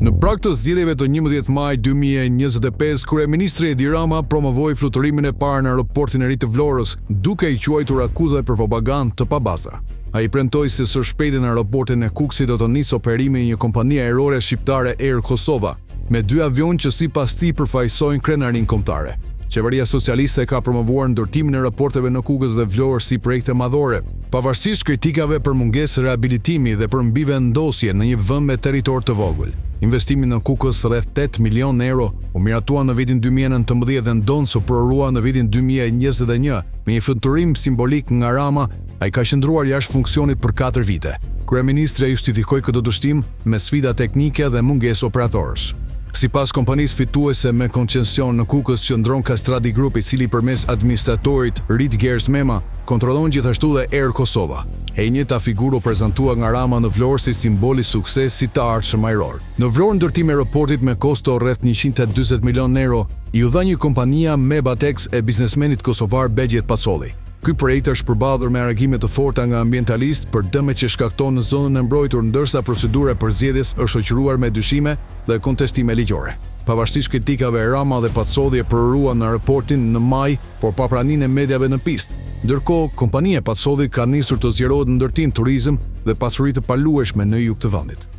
Në prag të zgjedhjeve të 11 maj 2025, kryeministri Edi Rama promovoi fluturimin e parë në aeroportin e ri të Vlorës, duke i quajtur akuzat për propagandë të pabaza. Ai premtoi se së shpejti në aeroportin e Kukësit do të nisë operimi i një kompanie ajrore shqiptare Air Kosova, me 2 avion që sipas tij përfaqësojnë krenarin kombëtare. Qeveria socialiste ka promovuar ndërtimin e aeroporteve në Kukës dhe Vlorë si projekte madhore, pavarësisht kritikave për mungesë rehabilitimi dhe për mbivendosje në një vend me territor të vogël. Investimi në Kukës rreth 8 milion euro u miratua në vitin 2019 dhe ndonë së prorua në vitin 2021 me një fluturim simbolik nga Rama. Ai ka qëndruar jashtë funksionit për 4 vite. Kryeministri justifikoi këtë dështim me sfida teknike dhe mungesë operatorësh. Sipas kompanisë fituese me koncesion në Kukës qëndron Kastrati Group, i cili përmes administratorit Rit Gers Mema kontrollon gjithashtu dhe Air Kosova. E njëjta figurë u prezantua nga Rama në Vlorë si simbol i suksesit të ardhshëm ajror. Në Vlorë ndërtimi i aeroportit me kosto rreth 140 milion euro i u dha një kompania Mebatex e biznesmenit kosovar Begjet Pasolli. Ky projekt është përballur me reagime të forta nga ambientalistë për dëmet që shkakton në zonën e mbrojtur, ndërsa procedura e përzgjedhjes është shoqëruar me dyshime dhe kontestime ligjore. Pavarësisht kritikave, Rama dhe Pasolli e prororuan në aeroportin në maj, por pa praninë e mediave në pistë. Ndërkohë, kompania Pasolli ka nisur të zgjerohet në ndërtim, turizëm dhe pasuri të palueshme në jug të vendit.